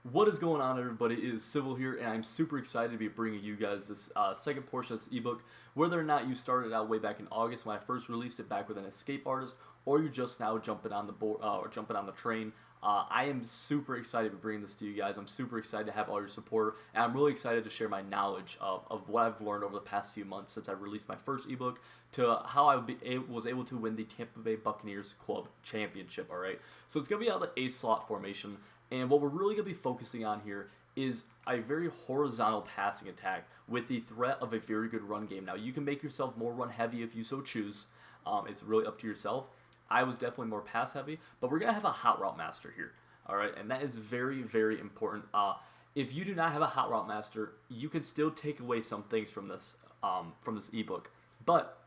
What is going on, everybody? It is Civil here, and I'm super excited to be bringing you guys this second portion of this ebook. Whether or not you started out way back in August when I first released it back with an escape artist, or you're just now jumping on the board or jumping on the train, I am super excited to be bringing this to you guys. I'm super excited to have all your support, and I'm really excited to share my knowledge of what I've learned over the past few months since I released my first ebook to how was able to win the Tampa Bay Buccaneers Club Championship. All right, so it's gonna be out of the A slot formation. And what we're really going to be focusing on here is a very horizontal passing attack with the threat of a very good run game. Now, you can make yourself more run heavy if you so choose. It's really up to yourself. I was definitely more pass heavy, but we're going to have a hot route master here. All right, and that is very, very important. If you do not have a hot route master, you can still take away some things from this ebook. But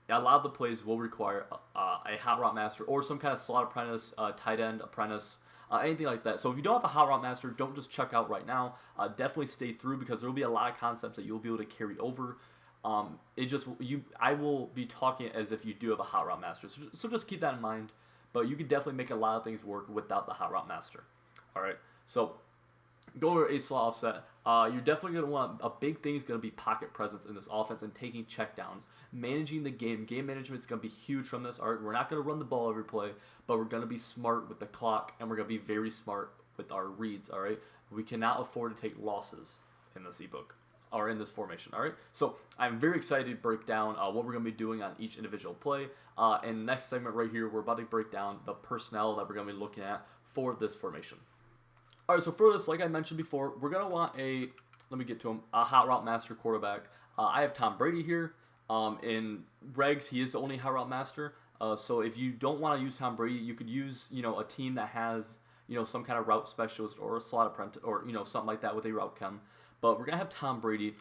a lot of the plays will require a hot route master or some kind of slot apprentice, tight end apprentice, anything like that. So if you don't have a hot route master, don't just check out right now. Definitely stay through because there will be a lot of concepts that you'll be able to carry over. I will be talking as if you do have a hot route master. So just keep that in mind. But you can definitely make a lot of things work without the hot route master. All right. So go over a slot offset. You're definitely going to want a big thing is going to be pocket presence in this offense and taking checkdowns, managing the game. Game management is going to be huge from this. All right, we're not going to run the ball every play, but we're going to be smart with the clock and we're going to be very smart with our reads. All right, we cannot afford to take losses in this ebook or in this formation. All right, so I'm very excited to break down what we're going to be doing on each individual play. And next segment right here, we're about to break down the personnel that we're going to be looking at for this formation. All right, so for this, like I mentioned before, we're going to want let me get to him, a hot route master quarterback. I have Tom Brady here. In regs, he is the only hot route master. So if you don't want to use Tom Brady, you could use, a team that has, some kind of route specialist or a slot apprentice or, something like that with a route chem. But we're going to have Tom Brady.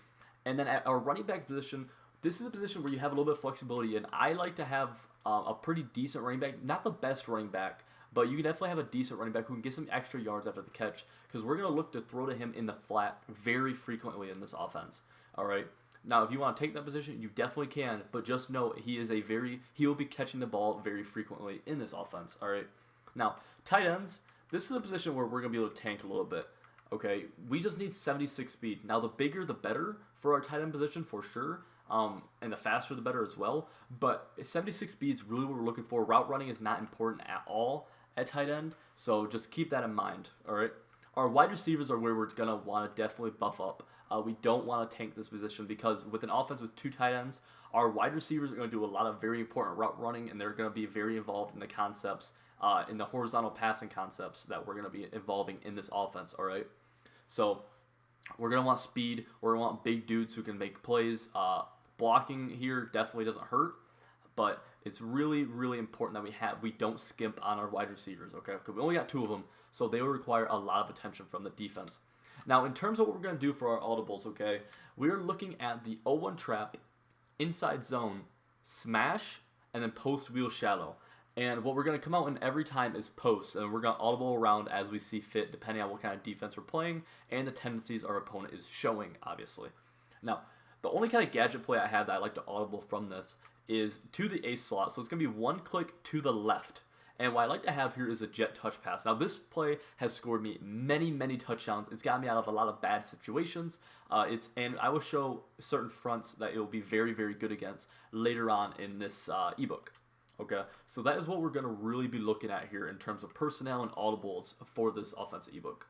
And then at our running back position, this is a position where you have a little bit of flexibility. And I like to have a pretty decent running back, not the best running back, but you can definitely have a decent running back who can get some extra yards after the catch because we're going to look to throw to him in the flat very frequently in this offense. All right. Now, if you want to take that position, you definitely can, but just know he will be catching the ball very frequently in this offense. All right. Now, tight ends, this is a position where we're going to be able to tank a little bit. Okay. We just need 76 speed. Now, the bigger, the better for our tight end position for sure. And the faster, the better as well. But 76 speed is really what we're looking for. Route running is not important at all at tight end, so just keep that in mind, all right? Our wide receivers are where we're going to want to definitely buff up. We don't want to tank this position because with an offense with two tight ends, our wide receivers are going to do a lot of very important route running, and they're going to be very involved in the concepts, in the horizontal passing concepts that we're going to be involving in this offense, all right? So we're going to want speed. We're going to want big dudes who can make plays. Blocking here definitely doesn't hurt, but it's really, really important that we don't skimp on our wide receivers, okay? Because we only got two of them, so they will require a lot of attention from the defense. Now, in terms of what we're going to do for our audibles, okay, we're looking at the 0-1 trap, inside zone, smash, and then post wheel shallow. And what we're going to come out in every time is posts, and we're going to audible around as we see fit, depending on what kind of defense we're playing and the tendencies our opponent is showing, obviously. Now, the only kind of gadget play I have that I like to audible from this is to the ace slot. So it's going to be one click to the left. And what I like to have here is a jet touch pass. Now this play has scored me many, many touchdowns. It's got me out of a lot of bad situations. And I will show certain fronts that it will be very, very good against later on in this ebook. Okay, so that is what we're going to really be looking at here in terms of personnel and audibles for this offensive ebook.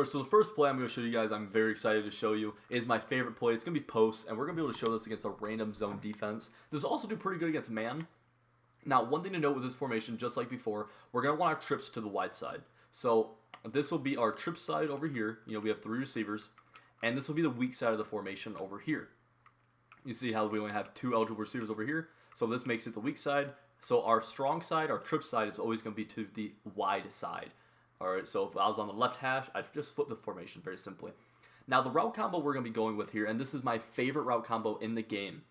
So the first play I'm going to show you guys, I'm very excited to show you, is my favorite play. It's going to be post, and we're going to be able to show this against a random zone defense. This will also do pretty good against man. Now, one thing to note with this formation, just like before, we're going to want our trips to the wide side. So this will be our trip side over here. We have three receivers, and this will be the weak side of the formation over here. You see how we only have two eligible receivers over here, so this makes it the weak side. So our strong side, our trip side, is always going to be to the wide side. All right, so if I was on the left hash, I'd just flip the formation very simply. Now, the route combo we're going to be going with here, and this is my favorite route combo in the game.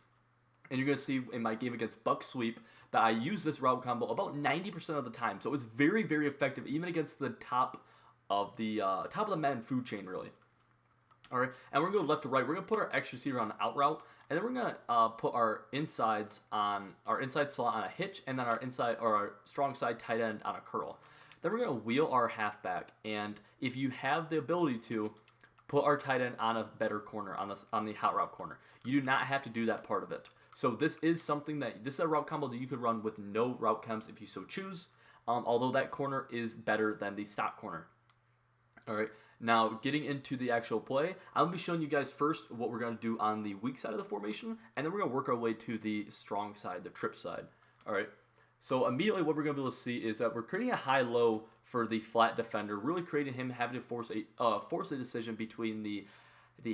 And you're going to see in my game against Buck Sweep that I use this route combo about 90% of the time. So it's very, very effective, even against the top of the Madden food chain, really. All right, and we're going to go left to right. We're going to put our X receiver on an out route, and then we're going to put our inside slot on a hitch, and then our inside or our strong side tight end on a curl. Then we're going to wheel our halfback, and if you have the ability to, put our tight end on a better corner, on the hot route corner. You do not have to do that part of it. So this is a route combo that you could run with no route chems if you so choose, although that corner is better than the stock corner. All right, now getting into the actual play, I'm going to be showing you guys first what we're going to do on the weak side of the formation, and then we're going to work our way to the strong side, the trip side. All right, so immediately what we're going to be able to see is that we're creating a high-low for the flat defender, really creating him having to force a decision between the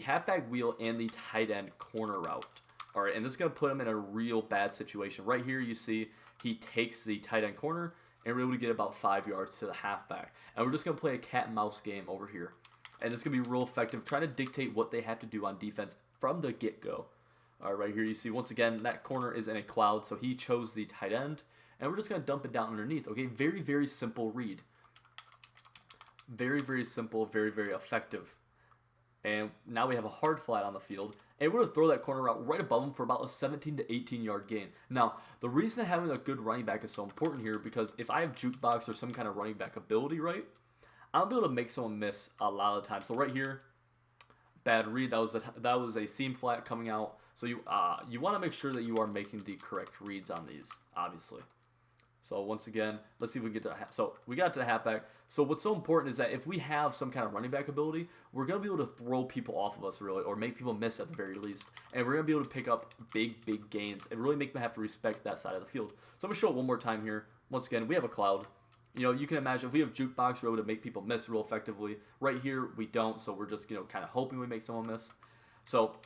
halfback wheel and the tight end corner route. All right, and this is going to put him in a real bad situation. Right here you see he takes the tight end corner, and we're able to get about 5 yards to the halfback. And we're just going to play a cat and mouse game over here. And it's going to be real effective, trying to dictate what they have to do on defense from the get-go. All right, right here you see, once again, that corner is in a cloud, so he chose the tight end. And we're just going to dump it down underneath. Okay, very, very simple read. Very, very simple, very, very effective. And now we have a hard flat on the field. And we're going to throw that corner out right above him for about a 17 to 18 yard gain. Now, the reason that having a good running back is so important here, because if I have jukebox or some kind of running back ability, right, I'll be able to make someone miss a lot of the time. So right here, bad read. That was a seam flat coming out. So you want to make sure that you are making the correct reads on these, obviously. So once again, let's see if we get to so we got to the halfback. So what's so important is that if we have some kind of running back ability, we're going to be able to throw people off of us, really, or make people miss at the very least. And we're going to be able to pick up big, big gains and really make them have to respect that side of the field. So I'm going to show it one more time here. Once again, we have a cloud. You know, you can imagine if we have jukebox, we're able to make people miss real effectively. Right here, we don't, so we're just, kind of hoping we make someone miss. So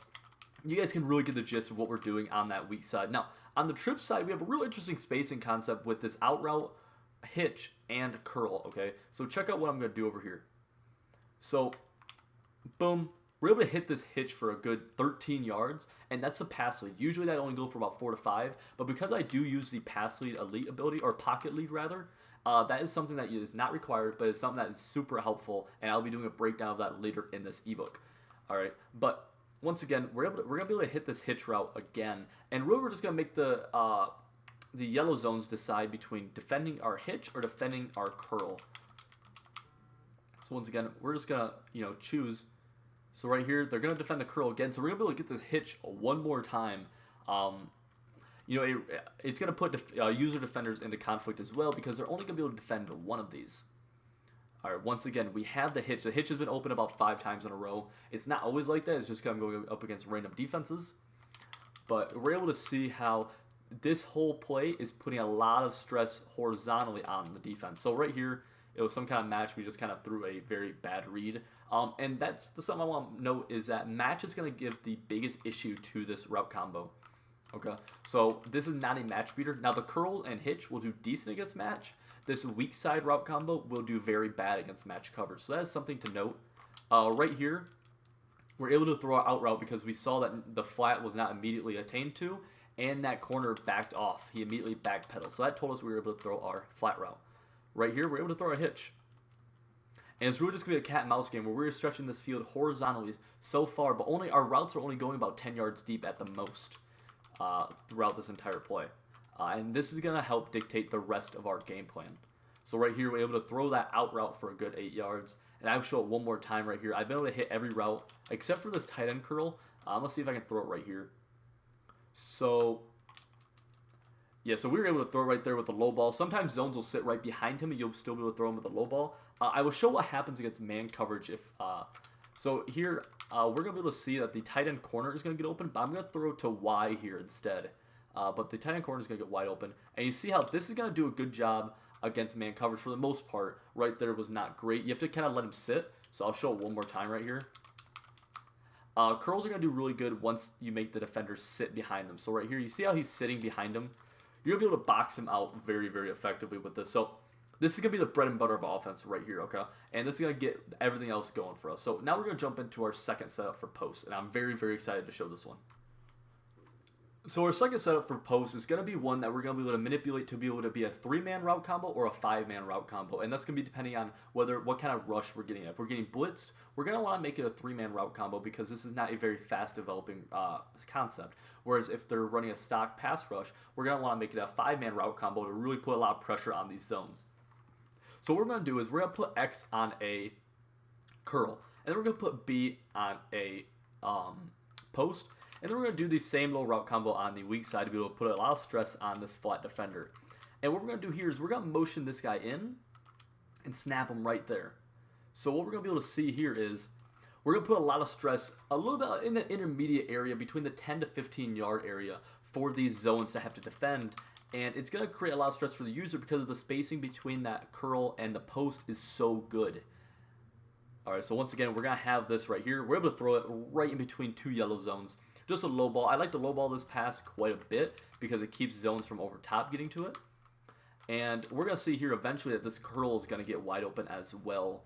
you guys can really get the gist of what we're doing on that weak side. Now, on the trip side, we have a real interesting spacing concept with this out route, hitch, and curl, okay? So check out what I'm going to do over here. So, boom. We're able to hit this hitch for a good 13 yards, and that's the pass lead. Usually that only goes for about 4 to 5, but because I do use the pass lead elite ability, or pocket lead rather, that is something that is not required, but it's something that is super helpful, and I'll be doing a breakdown of that later in this ebook. All right, but once again, we're gonna be able to hit this hitch route again, and really we're just gonna make the yellow zones decide between defending our hitch or defending our curl. So once again, we're just gonna choose. So right here, they're gonna defend the curl again. So we're gonna be able to get this hitch one more time. It's gonna put user defenders into conflict as well, because they're only gonna be able to defend one of these. All right, once again, we have the hitch. The hitch has been open about 5 times in a row. It's not always like that. It's just kind of going up against random defenses. But we're able to see how this whole play is putting a lot of stress horizontally on the defense. So right here, it was some kind of match. We just kind of threw a very bad read. And that's something I want to note, is that match is going to give the biggest issue to this route combo. Okay, so this is not a match beater. Now the curl and hitch will do decent against match. This weak side route combo will do very bad against match coverage. So that is something to note. Right here, we're able to throw our out route because we saw that the flat was not immediately attained to, and that corner backed off. He immediately backpedaled. So that told us we were able to throw our flat route. Right here, we're able to throw a hitch. And it's really just going to be a cat and mouse game where we're stretching this field horizontally so far, but our routes are only going about 10 yards deep at the most throughout this entire play. And this is going to help dictate the rest of our game plan. So right here, we're able to throw that out route for a good 8 yards. And I'll show it one more time right here. I've been able to hit every route except for this tight end curl. Let's see if I can throw it right here. So, yeah, so we were able to throw right there with the low ball. Sometimes zones will sit right behind him and you'll still be able to throw him with the low ball. I will show what happens against man coverage if... so here, we're going to be able to see that the tight end corner is going to get open, but I'm going to throw to Y here instead. But the tight end corner is going to get wide open. And you see how this is going to do a good job against man coverage for the most part. Right there was not great. You have to kind of let him sit. So I'll show it one more time right here. Curls are going to do really good once you make the defenders sit behind them. So right here, you see how he's sitting behind him? You're going to be able to box him out very, very effectively with this. So this is going to be the bread and butter of offense right here, okay? And this is going to get everything else going for us. So now we're going to jump into our second setup for post. And I'm very, very excited to show this one. So our second setup for post is going to be one that we're going to be able to manipulate to be able to be a 3-man route combo or a 5-man route combo. And that's going to be depending on what kind of rush we're getting. If we're getting blitzed, we're going to want to make it a 3-man route combo because this is not a very fast developing concept. Whereas if they're running a stock pass rush, we're going to want to make it a 5-man route combo to really put a lot of pressure on these zones. So what we're going to do is we're going to put X on a curl, and then we're going to put B on a post, and then we're going to do the same little route combo on the weak side to be able to put a lot of stress on this flat defender. And what we're going to do here is we're going to motion this guy in and snap him right there. So what we're going to be able to see here is we're going to put a lot of stress a little bit in the intermediate area between the 10 to 15 yard area for these zones to have to defend. And it's going to create a lot of stress for the user because of the spacing between that curl and the post is so good. Alright, so once again, we're going to have this right here. We're able to throw it right in between two yellow zones. Just a low ball. I like to low ball this pass quite a bit because it keeps zones from over top getting to it. And we're going to see here eventually that this curl is going to get wide open as well.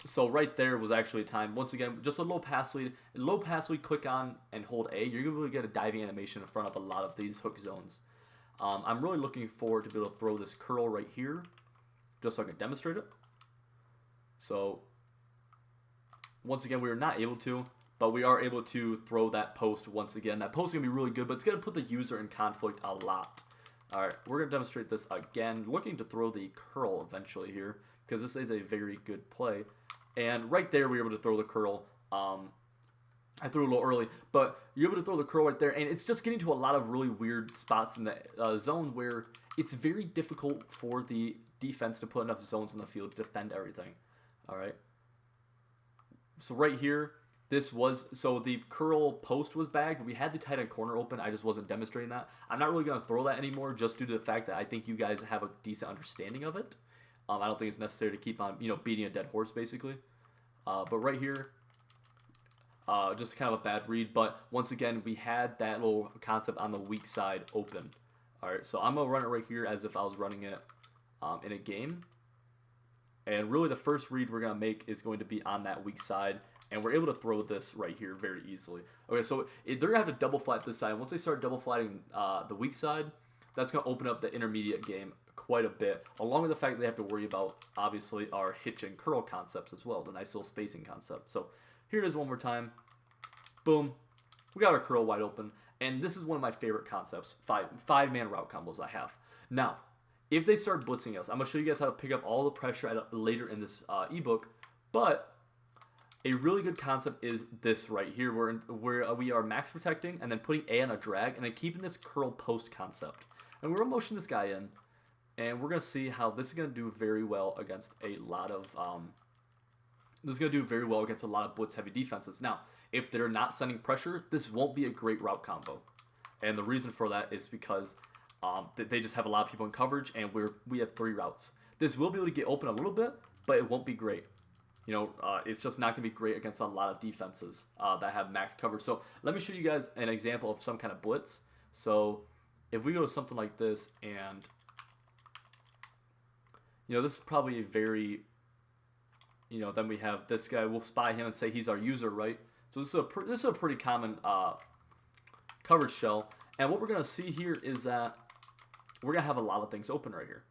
So right there was actually a time, once again, just a low pass lead. Low pass lead, click on and hold A. You're going to get a diving animation in front of a lot of these hook zones. I'm really looking forward to be able to throw this curl right here, just so I can demonstrate it. So, once again, we are not able to, but we are able to throw that post once again. That post is going to be really good, but it's going to put the user in conflict a lot. Alright, we're going to demonstrate this again. Looking to throw the curl eventually here, because this is a very good play. And right there, we were able to throw the curl. I threw it a little early, but you're able to throw the curl right there, and it's just getting to a lot of really weird spots in the zone where it's very difficult for the defense to put enough zones in the field to defend everything. Alright. So right here, so the curl post was bagged. We had the tight end corner open. I just wasn't demonstrating that. I'm not really going to throw that anymore just due to the fact that I think you guys have a decent understanding of it. I don't think it's necessary to keep on, beating a dead horse, basically. But right here, just kind of a bad read. But once again, we had that little concept on the weak side open. All right, so I'm going to run it right here as if I was running it in a game. And really the first read we're going to make is going to be on that weak side. And we're able to throw this right here very easily. Okay, so they're going to have to double flat this side. Once they start double flatting the weak side, that's going to open up the intermediate game quite a bit, along with the fact that they have to worry about, obviously, our hitch and curl concepts as well, the nice little spacing concept. So here it is one more time. Boom. We got our curl wide open, and this is one of my favorite concepts, five-man route combos I have. Now, if they start blitzing us, I'm going to show you guys how to pick up all the pressure later in this ebook, but a really good concept is this right here, where we are max protecting and then putting A on a drag and then keeping this curl post concept. And we're going to motion this guy in, and we're going to see how this is going to do very well against a lot of blitz heavy defenses. Now, if they're not sending pressure, this won't be a great route combo. And the reason for that is because they just have a lot of people in coverage, and we have 3 routes. This will be able to get open a little bit, but it won't be great. It's just not going to be great against a lot of defenses that have max coverage. So let me show you guys an example of some kind of blitz. So if we go to something like this, and this is probably a very, then we have this guy. We'll spy him and say he's our user, right? So this is a pretty common coverage shell. And what we're going to see here is that we're going to have a lot of things open right here.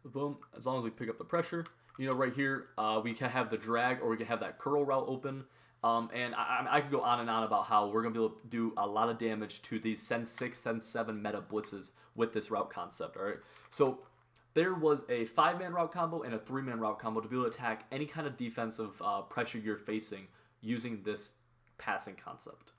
So boom, as long as we pick up the pressure. Right here, we can have the drag, or we can have that curl route open. And I could go on and on about how we're going to be able to do a lot of damage to these Send 6, Send 7 meta blitzes with this route concept, all right? So there was a 5-man route combo and a 3-man route combo to be able to attack any kind of defensive pressure you're facing using this passing concept.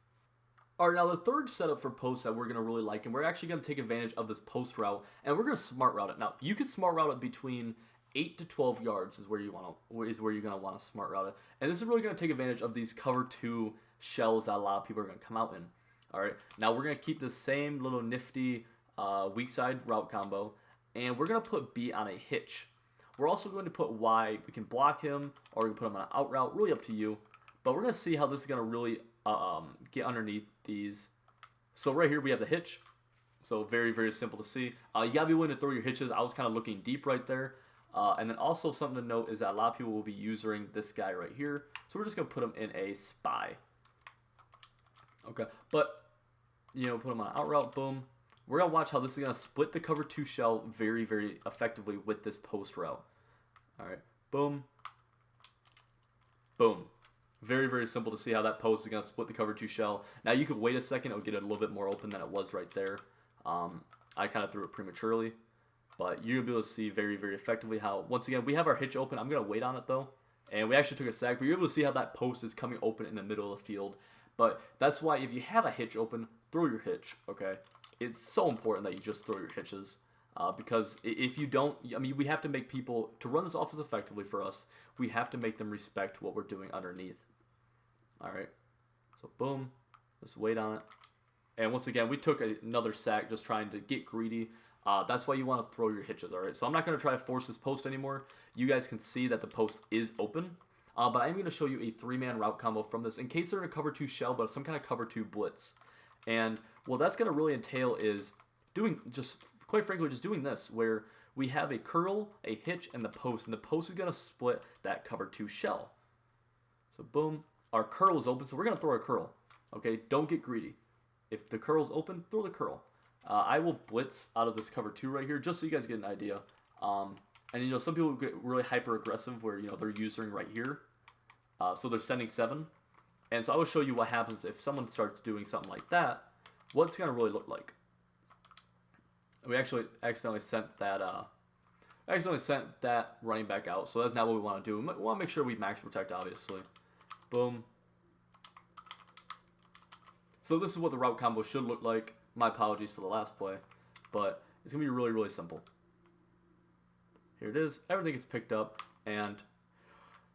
All right, now the third setup for posts that we're going to really like, and we're actually going to take advantage of this post route, and we're going to smart route it. Now, you could smart route it between 8 to 12 yards is where you're going to want to smart route it. And this is really going to take advantage of these cover 2 shells that a lot of people are going to come out in. All right, now we're going to keep the same little nifty weak side route combo, and we're going to put B on a hitch. We're also going to put Y. We can block him, or we can put him on an out route, really up to you. But we're going to see how this is going to really get underneath these. So right here we have the hitch. So very, very simple to see. You got to be willing to throw your hitches. I was kind of looking deep right there. And then also something to note is that a lot of people will be using this guy right here. So we're just going to put him in a spy. Okay, but, put him on an out route, boom. We're going to watch how this is going to split the cover 2 shell very, very effectively with this post route. All right, boom. Boom. Very, very simple to see how that post is going to split the cover 2 shell. Now you could wait a second. It'll get it a little bit more open than it was right there. I kind of threw it prematurely. But you'll be able to see very, very effectively how, once again, we have our hitch open. I'm going to wait on it, though. And we actually took a sack, but you're able to see how that post is coming open in the middle of the field. But that's why if you have a hitch open, throw your hitch, okay? It's so important that you just throw your hitches. Because if you don't, I mean, we have to make people, to run this offense effectively for us, we have to make them respect what we're doing underneath. All right. So, boom. Just wait on it. And once again, we took another sack just trying to get greedy. That's why you want to throw your hitches, all right? So I'm not going to try to force this post anymore. You guys can see that the post is open. But I'm going to show you a 3-man route combo from this in case they're in a cover 2 shell, but some kind of cover 2 blitz. And what that's going to really entail is doing, just quite frankly, just doing this, where we have a curl, a hitch, and the post is going to split that cover 2 shell. So boom, our curl is open, so we're going to throw our curl. Okay, don't get greedy. If the curl's open, throw the curl. I will blitz out of this cover 2 right here, just so you guys get an idea. And, you know, some people get really hyper-aggressive where, you know, they're using right here. So they're sending 7. And so I will show you what happens if someone starts doing something like that. What's going to really look like. We actually accidentally sent that running back out. So that's not what we want to do. We want to make sure we max protect, obviously. Boom. So this is what the route combo should look like. My apologies for the last play, but it's going to be really, really simple. Here it is. Everything gets picked up, and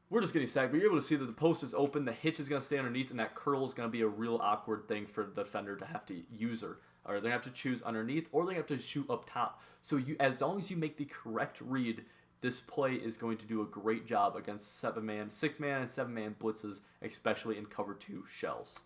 we're just getting sacked. But you're able to see that the post is open, the hitch is going to stay underneath, and that curl is going to be a real awkward thing for the defender to have to use. Or they're going to have to choose underneath, or they have to shoot up top. So as long as you make the correct read, this play is going to do a great job against 6-man, and 7-man blitzes, especially in cover 2 shells.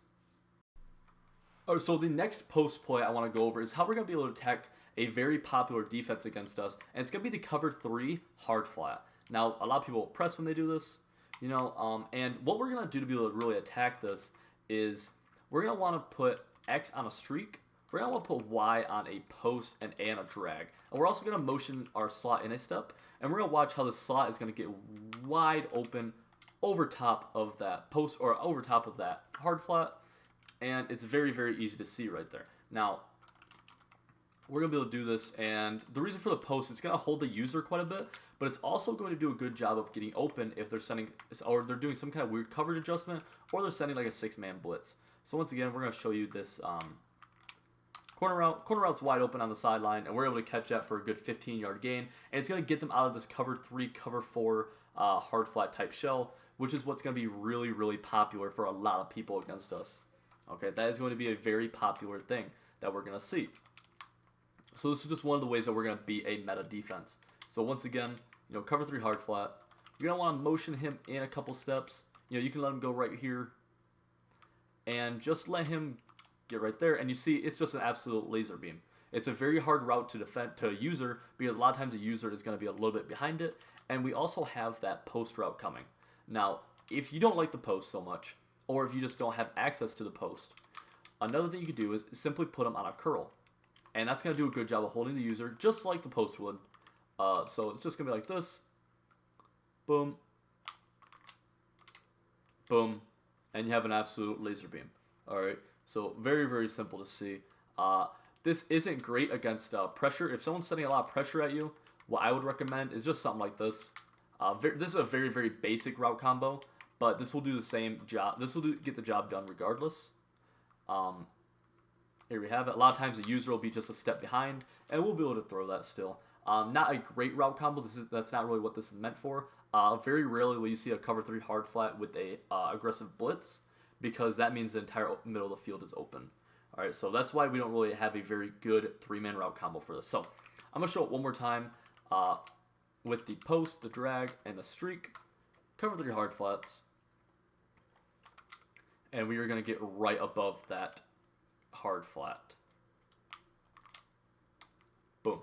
Alright, so the next post play I want to go over is how we're going to be able to attack a very popular defense against us, and it's going to be the cover 3 hard flat. Now, a lot of people press when they do this, you know, and what we're going to do to be able to really attack this is we're going to want to put X on a streak, we're going to want to put Y on a post and A on a drag, and we're also going to motion our slot in a step, and we're going to watch how the slot is going to get wide open over top of that post or over top of that hard flat. And it's very, very easy to see right there. Now, we're going to be able to do this, and the reason for the post, it's going to hold the user quite a bit, but it's also going to do a good job of getting open if they're sending, or they're doing some kind of weird coverage adjustment, or they're sending like a 6-man blitz. So once again, we're going to show you this corner route. Corner route's wide open on the sideline, and we're able to catch that for a good 15-yard gain, and it's going to get them out of this cover 3, cover 4 hard flat type shell, which is what's going to be really, really popular for a lot of people against us. Okay, that is going to be a very popular thing that we're going to see. So this is just one of the ways that we're going to beat a meta defense. So once again, you know, cover 3 hard flat. You're going to want to motion him in a couple steps. You know, you can let him go right here. And just let him get right there. And you see, it's just an absolute laser beam. It's a very hard route to defend to a user because a lot of times a user is going to be a little bit behind it. And we also have that post route coming. Now, if you don't like the post so much, or if you just don't have access to the post, another thing you could do is simply put them on a curl. And that's going to do a good job of holding the user, just like the post would. So it's just going to be like this. Boom. Boom. And you have an absolute laser beam. Alright, so very, very simple to see. This isn't great against pressure. If someone's sending a lot of pressure at you, what I would recommend is just something like this. This is a very, very basic route combo. But this will do the same job. This will get the job done regardless. Here we have it. A lot of times the user will be just a step behind, and we'll be able to throw that still. Not a great route combo. That's not really what this is meant for. Very rarely will you see a cover 3 hard flat with a aggressive blitz, because that means the entire middle of the field is open. All right, so that's why we don't really have a very good 3-man route combo for this. So I'm gonna show it one more time with the post, the drag, and the streak. Cover 3 hard flats. And we are going to get right above that hard flat. Boom.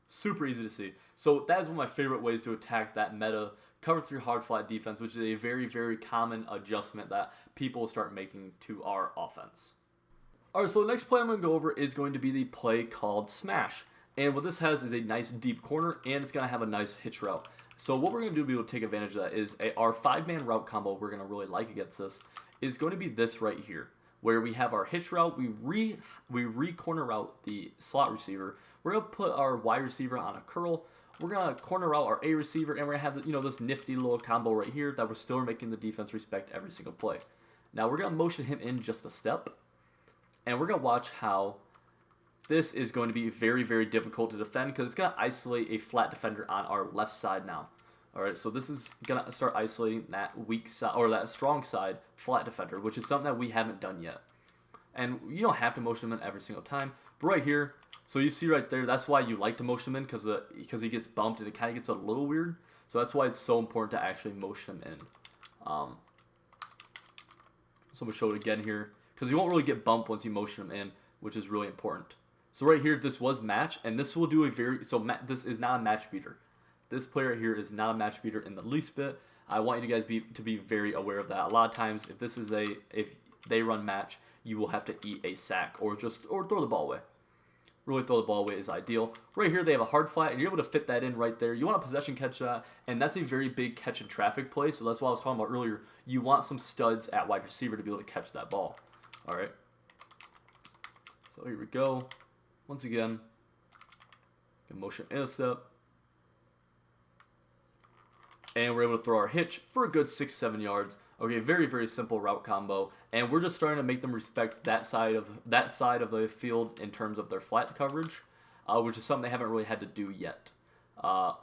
Super easy to see. So that is one of my favorite ways to attack that meta cover 3 hard flat defense, which is a very, very common adjustment that people start making to our offense. Alright, so the next play I'm going to go over is going to be the play called Smash. And what this has is a nice deep corner, and it's going to have a nice hitch route. So what we're going to do to be able to take advantage of that is our 5-man route combo we're going to really like against this is going to be this right here, where we have our hitch route, we re-corner route the slot receiver, We're going to put our wide receiver on a curl. We're going to corner out our A receiver, and we're going to have, this nifty little combo right here that we're still making the defense respect every single play. Now, we're going to motion him in just a step, and we're going to watch how this is going to be very, very difficult to defend because it's going to isolate a flat defender on our left side now. All right, so this is going to start isolating that weak side or that strong side flat defender, which is something that we haven't done yet. And you don't have to motion him in every single time. But right here, so you see right there, that's why you like to motion him in because he gets bumped and it kind of gets a little weird. So that's why it's so important to actually motion him in. So I'm going to show it again here because you won't really get bumped once you motion him in, which is really important. So right here, this was match, and this will do a this is not a match beater. This player here is not a match beater in the least bit. I want you guys to be very aware of that. A lot of times, if they run match, you will have to eat a sack or throw the ball away. Really throw the ball away is ideal. Right here, they have a hard flat, and you're able to fit that in right there. You want a possession catch that, and that's a very big catch and traffic play, so that's what I was talking about earlier. You want some studs at wide receiver to be able to catch that ball. All right. So here we go. Once again, motion in a step. And we're able to throw our hitch for a good 6-7 yards. Okay, very, very simple route combo. And we're just starting to make them respect that side of the field in terms of their flat coverage, which is something they haven't really had to do yet. So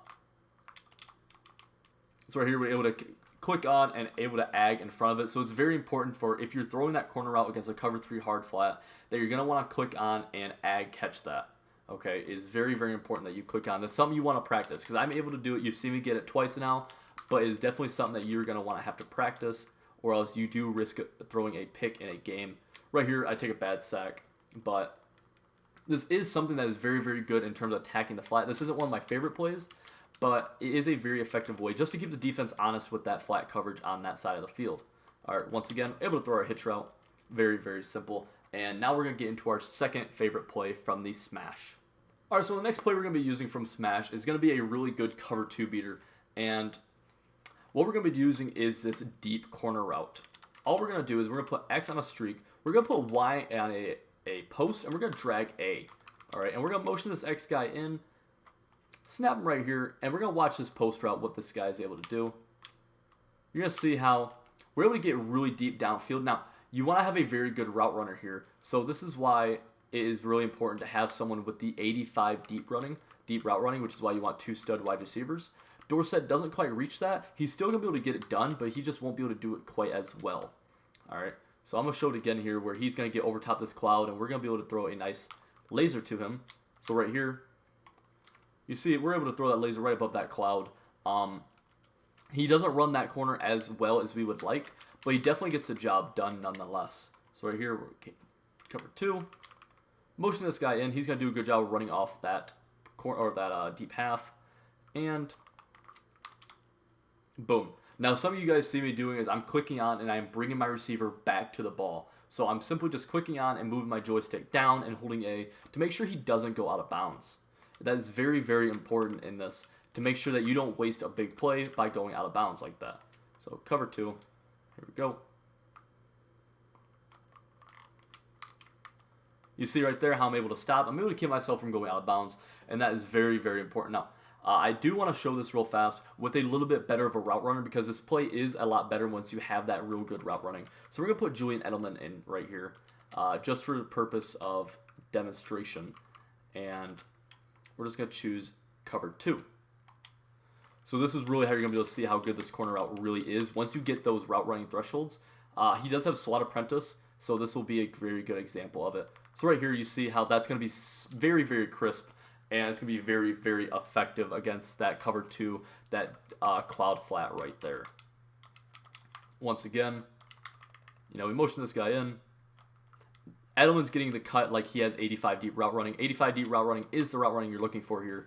right here, we're able to click on and able to ag in front of it. So it's very important for if you're throwing that corner route against a cover 3 hard flat that you're going to want to click on and ag catch that. Okay, it's very, very important that you click on. That's something you want to practice because I'm able to do it. You've seen me get it twice now, but it's definitely something that you're going to want to have to practice or else you do risk throwing a pick in a game. Right here, I take a bad sack, but this is something that is very, very good in terms of attacking the flat. This isn't one of my favorite plays, but it is a very effective way just to keep the defense honest with that flat coverage on that side of the field. All right, once again, able to throw our hitch route. Very, very simple. And now we're going to get into our second favorite play from the smash. All right, so the next play we're going to be using from smash is going to be a really good cover 2 beater. And what we're going to be using is this deep corner route. All we're going to do is we're going to put X on a streak. We're going to put Y on a post, and we're going to drag A. All right, and we're going to motion this X guy in, snap him right here, and we're going to watch this post route, what this guy is able to do. You're going to see how we're able to get really deep downfield. Now, you want to have a very good route runner here. So this is why it is really important to have someone with the 85 deep route running, which is why you want 2 stud wide receivers. Dorsett doesn't quite reach that. He's still going to be able to get it done, but he just won't be able to do it quite as well. All right, so I'm going to show it again here where he's going to get over top this cloud, and we're going to be able to throw a nice laser to him. So right here, you see we're able to throw that laser right above that cloud. He doesn't run that corner as well as we would like, but he definitely gets the job done nonetheless. So right here, we're cover 2. Motion this guy in. He's going to do a good job of running off that corner or that deep half. And boom. Now, some of you guys see me doing is I'm clicking on and I'm bringing my receiver back to the ball. So I'm simply just clicking on and moving my joystick down and holding A to make sure he doesn't go out of bounds. That is very, very important in this to make sure that you don't waste a big play by going out of bounds like that. So cover 2. Here we go. You see right there how I'm able to stop. I'm able to keep myself from going out of bounds, and that is very, very important. Now, I do want to show this real fast with a little bit better of a route runner because this play is a lot better once you have that real good route running. So we're going to put Julian Edelman in right here just for the purpose of demonstration. And we're just going to choose cover 2. So this is really how you're going to be able to see how good this corner route really is. Once you get those route running thresholds, he does have SWAT apprentice, so this will be a very good example of it. So right here you see how that's going to be very, very crisp, and it's going to be very, very effective against that cover 2, that cloud flat right there. Once again, we motion this guy in. Edelman's getting the cut like he has 85 deep route running. 85 deep route running is the route running you're looking for here.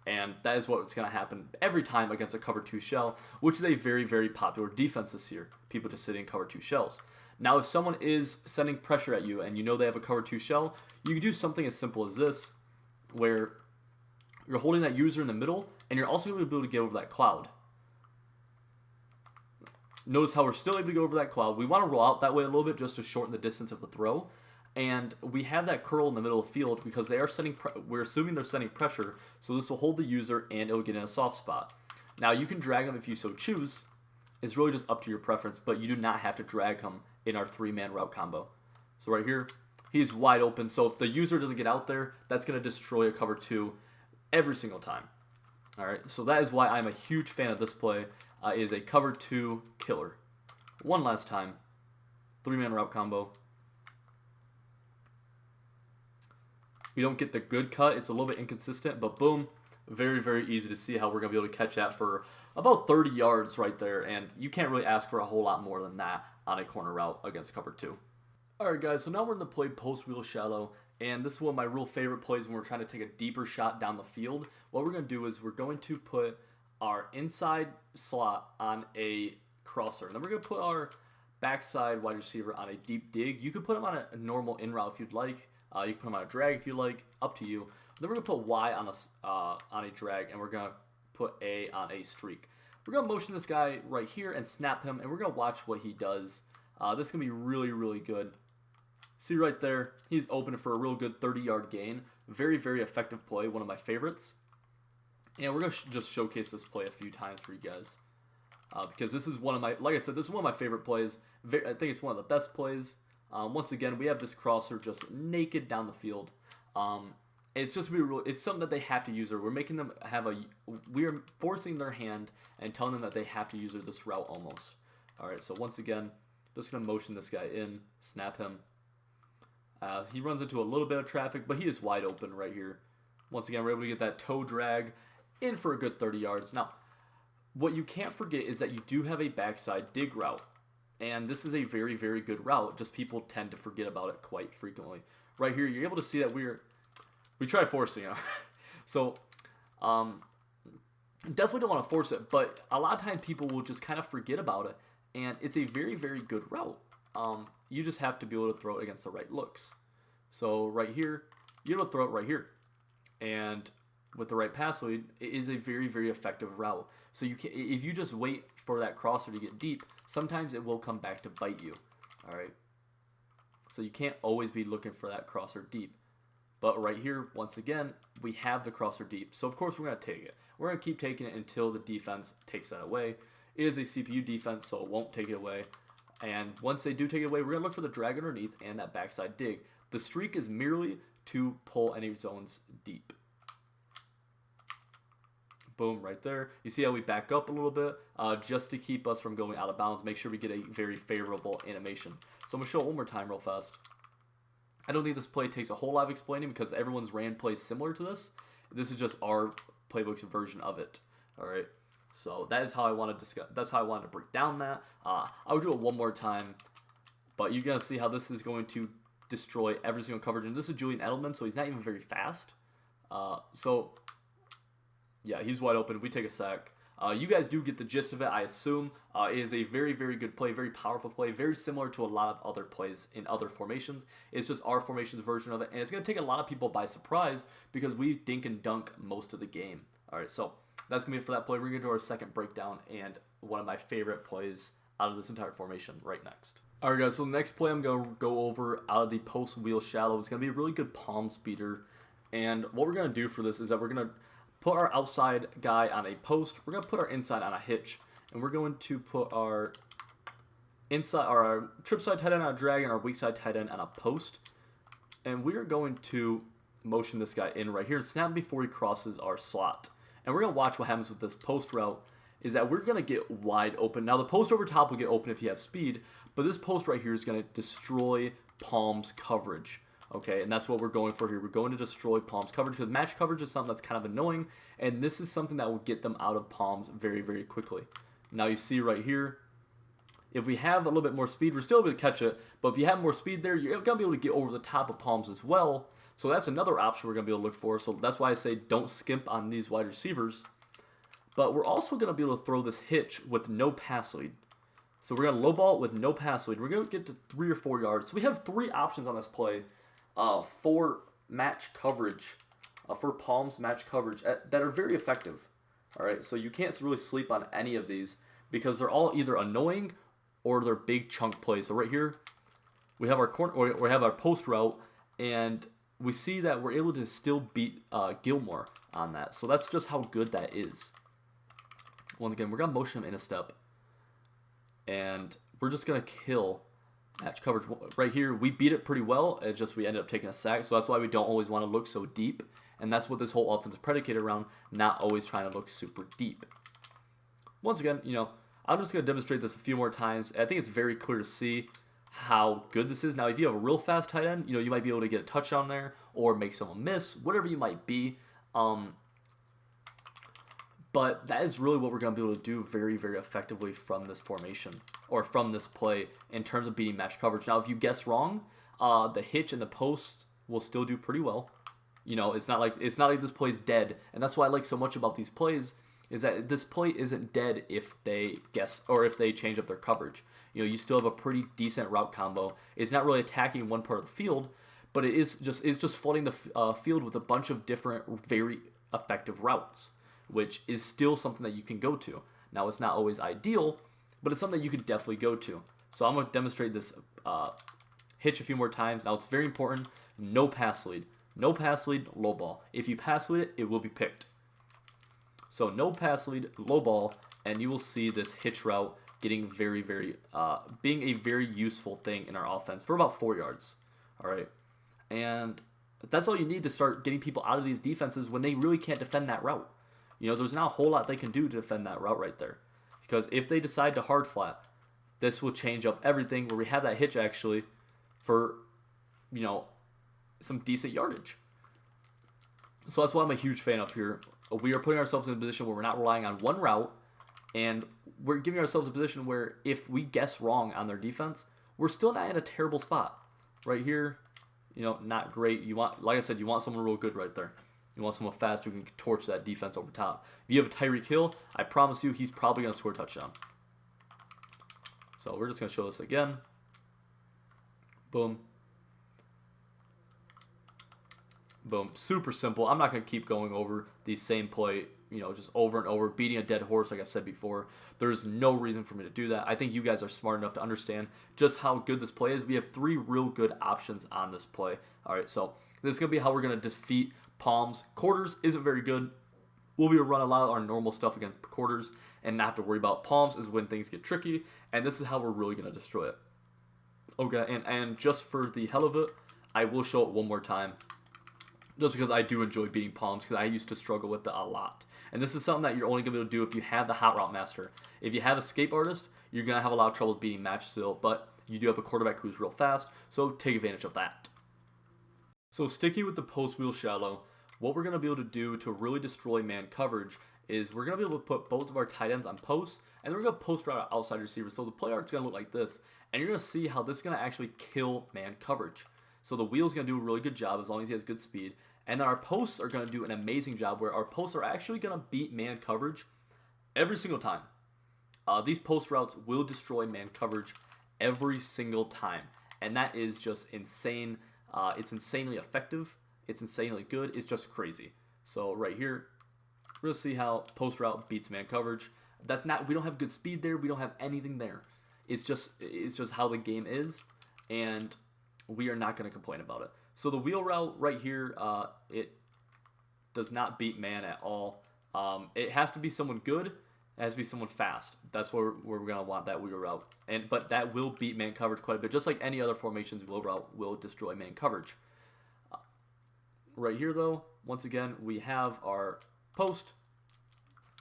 And that is what's going to happen every time against a cover 2 shell, which is a very, very popular defense this year. People just sitting in cover 2 shells. Now, if someone is sending pressure at you and you know they have a cover 2 shell, you can do something as simple as this, where you're holding that user in the middle, and you're also going to be able to get over that cloud. Notice how we're still able to go over that cloud. We want to roll out that way a little bit just to shorten the distance of the throw. And we have that curl in the middle of the field because they are we're assuming they're sending pressure, so this will hold the user and it'll get in a soft spot. Now you can drag them if you so choose. It's really just up to your preference, but you do not have to drag him in our 3-man route combo. So right here, he's wide open. So if the user doesn't get out there, that's going to destroy a cover 2 every single time. All right, so that is why I'm a huge fan of this play. It is a cover 2 killer. One last time, 3-man route combo. We don't get the good cut. It's a little bit inconsistent, but boom, very, very easy to see how we're going to be able to catch that for about 30 yards right there, and you can't really ask for a whole lot more than that on a corner route against cover 2. Alright guys, so now we're in the play post wheel shallow, and this is one of my real favorite plays when we're trying to take a deeper shot down the field. What we're going to do is we're going to put our inside slot on a crosser, and then we're going to put our backside wide receiver on a deep dig. You could put him on a normal in route if you'd like. You can put him on a drag if you like, up to you. Then we're going to put Y on a drag, and we're going to put A on a streak. We're going to motion this guy right here and snap him, and we're going to watch what he does. This is going to be really, really good. See right there, he's open for a real good 30-yard gain. Very, very effective play, one of my favorites. And we're going to just showcase this play a few times for you guys. Because this is one of my, like I said, this is one of my favorite plays. I think it's one of the best plays. Once again, we have this crosser just naked down the field. It's just it's something that they have to use. We're making them have we are forcing their hand and telling them that they have to use this route almost. All right, so once again, just gonna motion this guy in, snap him. He runs into a little bit of traffic, but he is wide open right here. Once again, we're able to get that toe drag in for a good 30 yards. Now, what you can't forget is that you do have a backside dig route. And this is a very, very good route. Just people tend to forget about it quite frequently. Right here, you're able to see that we try forcing it. So, definitely don't want to force it, but a lot of times people will just kind of forget about it. And it's a very, very good route. You just have to be able to throw it against the right looks. So right here, you're able to throw it right here. And with the right pass lead, it is a very, very effective route. So if you just wait for that crosser to get deep, sometimes it will come back to bite you. All right. So you can't always be looking for that crosser deep. But right here, once again, we have the crosser deep. So of course we're going to take it. We're going to keep taking it until the defense takes that away. It is a CPU defense, so it won't take it away. And once they do take it away, we're going to look for the drag underneath and that backside dig. The streak is merely to pull any zones deep. Boom, right there. You see how we back up a little bit just to keep us from going out of bounds. Make sure we get a very favorable animation. So I'm going to show it one more time real fast. I don't think this play takes a whole lot of explaining because everyone's ran plays similar to this. This is just our playbook's version of it. All right. So that is how I want to discuss. That's how I wanted to break down that. I'll do it one more time, but you're gonna see how this is going to destroy every single coverage. And this is Julian Edelman, so he's not even very fast. So yeah, he's wide open. We take a sack. You guys do get the gist of it, I assume. It is a very, very good play, very powerful play, very similar to a lot of other plays in other formations. It's just our formation's version of it, and it's going to take a lot of people by surprise because we dink and dunk most of the game. All right, so that's going to be it for that play. We're going to do our second breakdown and one of my favorite plays out of this entire formation right next. All right, guys, so the next play I'm going to go over out of the post wheel shallow is going to be a really good palm speeder. And what we're going to do for this is that we're going to put our outside guy on a post. We're going to put our inside on a hitch. And we're going to put our inside, our trip side tight end on a drag and our weak side tight end on a post. And we are going to motion this guy in right here and snap before he crosses our slot. And we're going to watch what happens with this post route is that we're going to get wide open. Now, the post over top will get open if you have speed, but this post right here is going to destroy Palm's coverage. Okay, and that's what we're going for here. We're going to destroy Palm's coverage because match coverage is something that's kind of annoying, and this is something that will get them out of Palms very, very quickly. Now, you see right here, if we have a little bit more speed, we're still able to catch it, but if you have more speed there, you're going to be able to get over the top of Palms as well. So that's another option we're going to be able to look for. So that's why I say don't skimp on these wide receivers. But we're also going to be able to throw this hitch with no pass lead. So we're going to low ball it with no pass lead. We're going to get to 3 or 4 yards. So we have 3 options on this play for match coverage, for Palms match coverage that are very effective. All right, so you can't really sleep on any of these because they're all either annoying or they're big chunk plays. So right here, we have our corner, or we have our post route, and we see that we're able to still beat Gilmore on that. So that's just how good that is. Once again, we're going to motion him in a step, and we're just going to kill match coverage. Right here, we beat it pretty well. It's just we ended up taking a sack, so that's why we don't always want to look so deep, and that's what this whole offense is predicated around, not always trying to look super deep. Once again, I'm just going to demonstrate this a few more times. I think it's very clear to see how good this is. Now, if you have a real fast tight end, you might be able to get a touchdown there or make someone miss, whatever you might be. But that is really what we're going to be able to do very, very effectively from this formation or from this play in terms of beating match coverage. Now, if you guess wrong, the hitch and the post will still do pretty well. It's not like this play's dead, and that's what I like so much about these plays is that this play isn't dead if they guess or if they change up their coverage. You still have a pretty decent route combo. It's not really attacking one part of the field, but it's just flooding the field with a bunch of different very effective routes, which is still something that you can go to. Now, it's not always ideal, but it's something you can definitely go to. So I'm going to demonstrate this hitch a few more times. Now, it's very important. No pass lead. No pass lead, low ball. If you pass lead it, it will be picked. So no pass lead, low ball, and you will see this hitch route getting very, very, being a very useful thing in our offense for about 4 yards. All right. And that's all you need to start getting people out of these defenses when they really can't defend that route. There's not a whole lot they can do to defend that route right there. Because if they decide to hard flat, this will change up everything where we have that hitch actually for, some decent yardage. So that's what I'm a huge fan of here. We are putting ourselves in a position where we're not relying on one route, and we're giving ourselves a position where if we guess wrong on their defense, we're still not in a terrible spot. Right here, not great. Like I said, you want someone real good right there. You want someone fast who can torch that defense over top. If you have a Tyreek Hill, I promise you he's probably going to score a touchdown. So we're just going to show this again. Boom. Boom. Super simple. I'm not going to keep going over the same play, just over and over, beating a dead horse like I've said before. There's no reason for me to do that. I think you guys are smart enough to understand just how good this play is. We have 3 real good options on this play. All right, so this is going to be how we're going to defeat Palms. Quarters isn't very good. We'll be able to run a lot of our normal stuff against quarters and not have to worry about Palms is when things get tricky, and this is how we're really going to destroy it. Okay, and just for the hell of it, I will show it one more time. Just because I do enjoy beating Palms, because I used to struggle with it a lot. And this is something that you're only going to be able to do if you have the Hot Route Master. If you have Escape Artist, you're going to have a lot of trouble beating match still, but you do have a quarterback who's real fast, so take advantage of that. So sticking with the post wheel shallow, what we're going to be able to do to really destroy man coverage is we're going to be able to put both of our tight ends on posts, and then we're going to post route outside receivers. So the play art's going to look like this, and you're going to see how this is going to actually kill man coverage. So the wheel's going to do a really good job as long as he has good speed. And then our posts are going to do an amazing job where our posts are actually going to beat man coverage every single time. These post routes will destroy man coverage every single time. And that is just insane. It's insanely effective. It's insanely good. It's just crazy. So right here, we're going to see how post route beats man coverage. We don't have good speed there. We don't have anything there. It's just how the game is. And we are not going to complain about it. So the wheel route right here, it does not beat man at all. It has to be someone good. It has to be someone fast. That's where we're going to want that wheel route. But that will beat man coverage quite a bit. Just like any other formations, wheel route will destroy man coverage. Right here, though, once again, we have our post.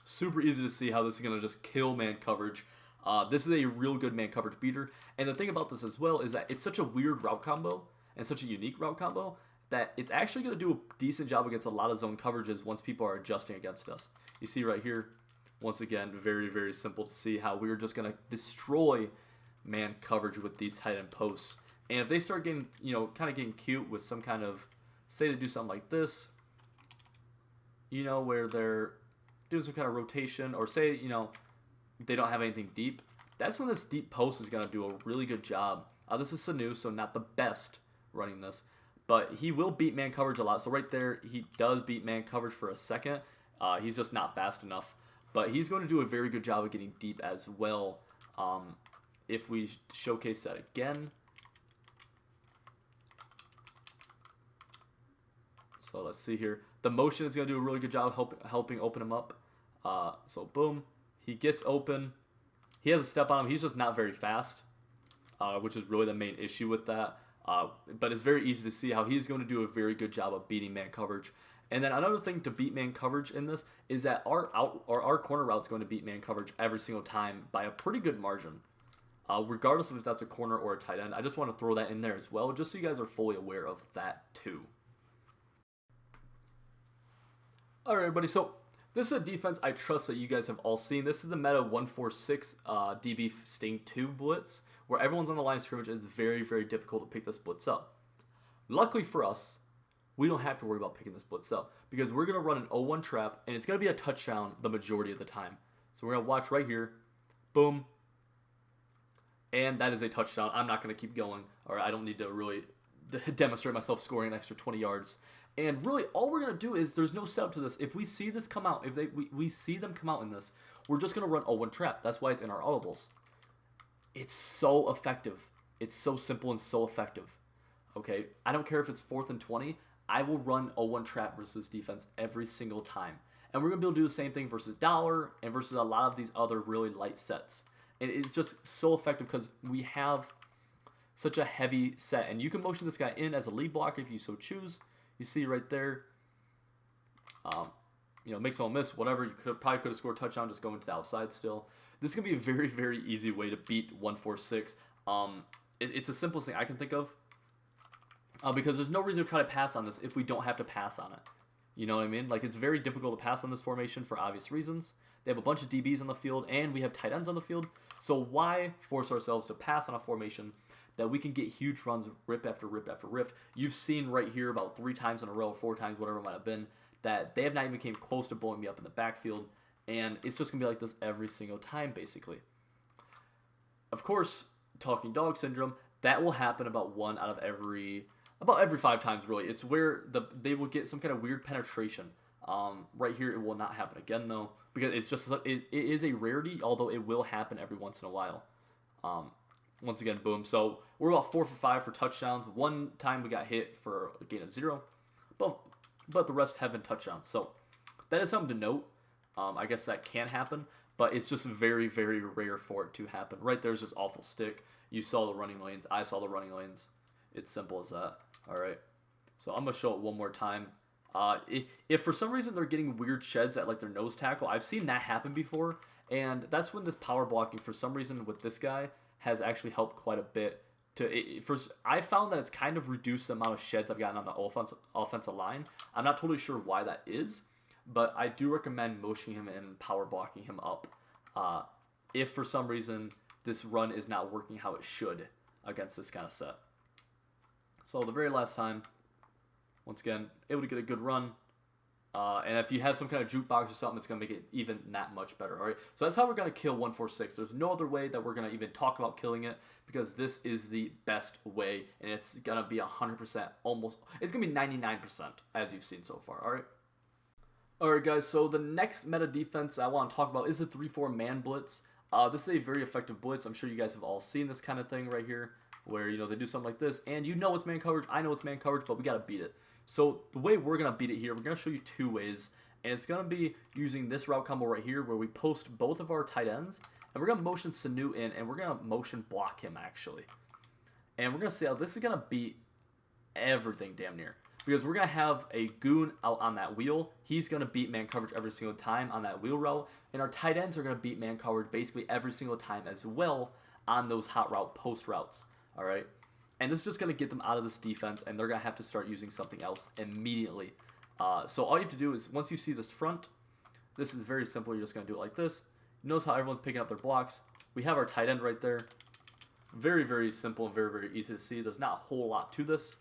Super easy to see how this is going to just kill man coverage. This is a real good man coverage beater. And the thing about this as well is that it's such a weird route combo and such a unique route combo that it's actually going to do a decent job against a lot of zone coverages once people are adjusting against us. You see right here, once again, very, very simple to see how we're just going to destroy man coverage with these tight end posts. And if they start getting, kind of getting cute with some kind of, say they do something like this, where they're doing some kind of rotation, or say, they don't have anything deep, that's when this deep post is going to do a really good job. This is Sanu, so not the best running this, but he will beat man coverage a lot. So right there, he does beat man coverage for a second. He's just not fast enough, but he's going to do a very good job of getting deep as well. If we showcase that again, So let's see here. The motion is going to do a really good job helping open him up. So boom, he gets open. He has a step on him. He's just not very fast, which is really the main issue with that. But it's very easy to see how he's going to do a very good job of beating man coverage. And then another thing to beat man coverage in this is that our corner route is going to beat man coverage every single time by a pretty good margin, regardless of if that's a corner or a tight end. I just want to throw that in there as well, just so you guys are fully aware of that too. All right, everybody. So this is a defense I trust that you guys have all seen. This is the meta 146 DB Sting 2 blitz, where everyone's on the line of scrimmage, and it's very, very difficult to pick this blitz up. Luckily for us, we don't have to worry about picking this blitz up because we're going to run an 0-1 trap, and it's going to be a touchdown the majority of the time. So we're going to watch right here. Boom. And that is a touchdown. I'm not going to keep going, or I don't need to really demonstrate myself scoring an extra 20 yards. And really, all we're going to do is there's no setup to this. If we see this come out, if we see them come out in this, we're just going to run 0-1 trap. That's why it's in our audibles. It's so effective. It's so simple and so effective. Okay, I don't care if it's 4th and 20. I will run 0-1 trap versus defense every single time. And we're going to be able to do the same thing versus dollar and versus a lot of these other really light sets. And it's just so effective because we have such a heavy set. And you can motion this guy in as a lead blocker if you so choose. You see right there, make someone miss, whatever. You probably could have scored a touchdown just going to the outside still. This is going to be a very, very easy way to beat 146. It's the simplest thing I can think of. Because there's no reason to try to pass on this if we don't have to pass on it. You know what I mean? Like, it's very difficult to pass on this formation for obvious reasons. They have a bunch of DBs on the field, and we have tight ends on the field. So why force ourselves to pass on a formation that we can get huge runs rip after rip after rip? You've seen right here about 3 times in a row, 4 times, whatever it might have been, that they have not even came close to blowing me up in the backfield. And it's just going to be like this every single time, basically. Of course, talking dog syndrome, that will happen about every 5 times, really. It's where they will get some kind of weird penetration. Right here, it will not happen again, though, because it is a rarity, although it will happen every once in a while. Once again, boom. So we're about 4 for 5 for touchdowns. 1 time we got hit for a gain of 0, but the rest have been touchdowns. So that is something to note. I guess that can happen, but it's just very, very rare for it to happen. Right there's this awful stick. You saw the running lanes. I saw the running lanes. It's simple as that. All right. So I'm going to show it one more time. If for some reason they're getting weird sheds at like their nose tackle, I've seen that happen before. And that's when this power blocking, for some reason with this guy, has actually helped quite a bit. I found that it's kind of reduced the amount of sheds I've gotten on the offensive line. I'm not totally sure why that is, but I do recommend motioning him and power blocking him up. If for some reason this run is not working how it should against this kind of set. So the very last time, once again, able to get a good run. And if you have some kind of jukebox or something, it's going to make it even that much better. All right. So that's how we're going to kill 146. There's no other way that we're going to even talk about killing it because this is the best way. And it's going to be 100% almost. It's going to be 99% as you've seen so far. All right. All right, guys. So the next meta defense I want to talk about is the 3-4 man blitz. This is a very effective blitz. I'm sure you guys have all seen this kind of thing right here where, they do something like this. And it's man coverage. I know it's man coverage, but we got to beat it. So the way we're going to beat it here, we're going to show you 2 ways. And it's going to be using this route combo right here where we post both of our tight ends. And we're going to motion Sanu in, and we're going to motion block him, actually. And we're going to see how this is going to beat everything damn near. Because we're going to have a goon out on that wheel. He's going to beat man coverage every single time on that wheel route. And our tight ends are going to beat man coverage basically every single time as well on those hot route post routes. All right. And this is just going to get them out of this defense, and they're going to have to start using something else immediately. So all you have to do is, once you see this front, this is very simple. You're just going to do it like this. Notice how everyone's picking up their blocks. We have our tight end right there. Very, very simple and very, very easy to see. There's not a whole lot to this.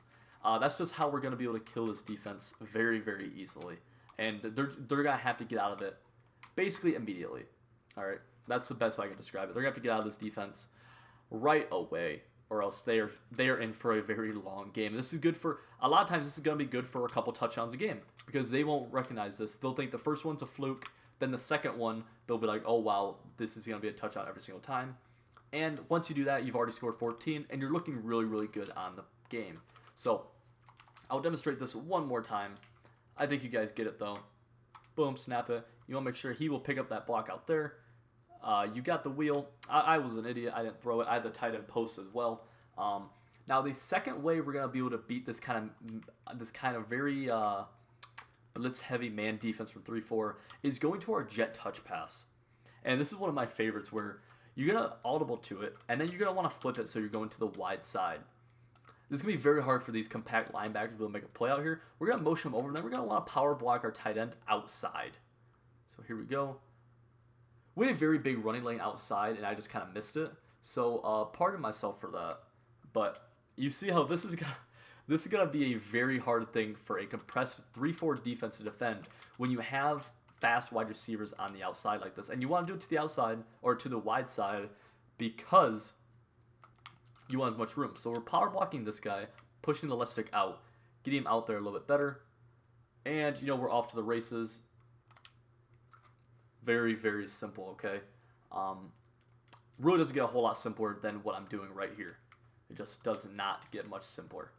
That's just how we're going to be able to kill this defense very, very easily. And they're going to have to get out of it basically immediately. All right, that's the best way I can describe it. They're going to have to get out of this defense right away, or else they are in for a very long game. And this is good for, a lot of times this is going to be good for a couple touchdowns a game because they won't recognize this. They'll think the first one's a fluke, then the second one, they'll be like, oh, wow, this is going to be a touchdown every single time. And once you do that, you've already scored 14, and you're looking really, really good on the game. So I'll demonstrate this one more time. I think you guys get it though. Boom, snap it. You want to make sure he will pick up that block out there. You got the wheel. I was an idiot. I didn't throw it. I had the tight end post as well. Now the second way we're gonna be able to beat this kind of very blitz heavy man defense from 3-4 is going to our jet touch pass, and this is one of my favorites where you're gonna audible to it, and then you're gonna want to flip it so you're going to the wide side. This is going to be very hard for these compact linebackers to be able to make a play out here. We're going to motion them over, and then we're going to want to power block our tight end outside. So here we go. We had a very big running lane outside, and I just kind of missed it. So pardon myself for that. But you see how this is going to be a very hard thing for a compressed 3-4 defense to defend when you have fast wide receivers on the outside like this. And you want to do it to the outside or to the wide side because you want as much room. So we're power blocking this guy, pushing the left stick out, getting him out there a little bit better. And, we're off to the races. Very, very simple, okay? Really doesn't get a whole lot simpler than what I'm doing right here. It just does not get much simpler.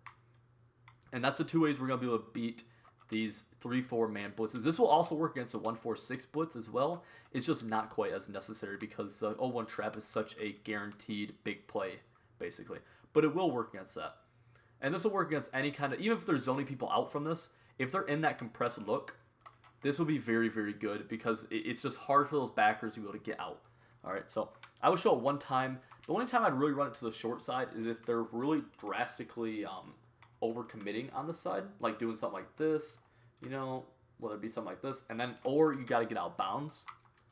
And that's the two ways we're going to be able to beat these 3-4 man blitzes. This will also work against a 1-4-6 blitz as well. It's just not quite as necessary because the 0-1 trap is such a guaranteed big play, basically. But it will work against that. And this will work against any kind of, even if they're zoning people out from this, if they're in that compressed look, this will be very, very good because it's just hard for those backers to be able to get out. All right, so I will show it one time. The only time I'd really run it to the short side is if they're really drastically over-committing on the side, like doing something like this, whether it be something like this, and then, or you got to get out of bounds,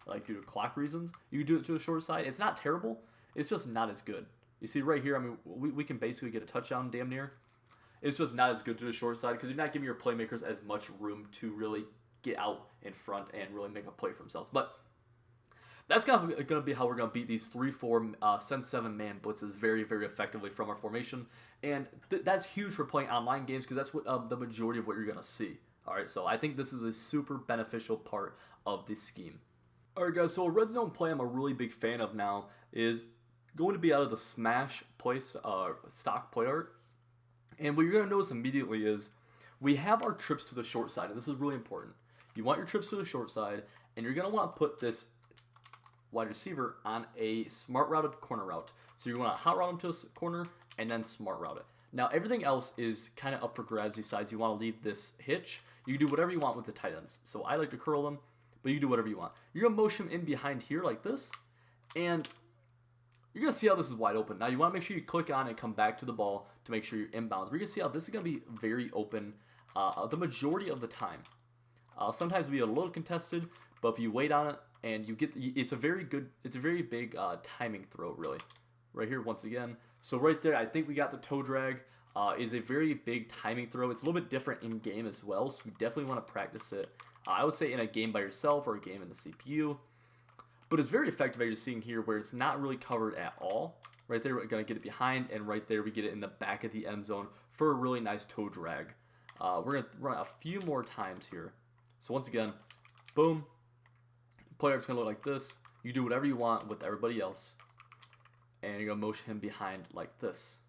like due to clock reasons. You can do it to the short side. It's not terrible. It's just not as good. You see right here, I mean, we can basically get a touchdown damn near. It's just not as good to the short side because you're not giving your playmakers as much room to really get out in front and really make a play for themselves. But that's going to be how we're going to beat these 3-4 send 7 man blitzes very, very effectively from our formation. And that's huge for playing online games because that's what the majority of what you're going to see. All right, so I think this is a super beneficial part of this scheme. All right, guys, so a red zone play I'm a really big fan of now is going to be out of the smash place stock play art. And what you're going to notice immediately is we have our trips to the short side, and this is really important. You want your trips to the short side, and you're going to want to put this wide receiver on a smart routed corner route. So you're going to hot route him to a corner and then smart route it. Now, everything else is kind of up for grabs besides you want to leave this hitch. You can do whatever you want with the tight ends. So I like to curl them, but you can do whatever you want. You're going to motion in behind here like this, and you're going to see how this is wide open. Now, you want to make sure you click on and come back to the ball to make sure you're inbounds. We're going to see how this is going to be very open the majority of the time. Sometimes it'll be a little contested, but if you wait on it and you get, it's a very big timing throw, really. Right here, once again. So right there, I think we got the toe drag. Is a very big timing throw. It's a little bit different in game as well, so we definitely want to practice it. I would say in a game by yourself or a game in the CPU. But it's very effective as you're seeing here where it's not really covered at all. Right there, we're going to get it behind, and right there, we get it in the back of the end zone for a really nice toe drag. We're going to run a few more times here. So once again, boom. Play art's going to look like this. You do whatever you want with everybody else. And you're going to motion him behind like this.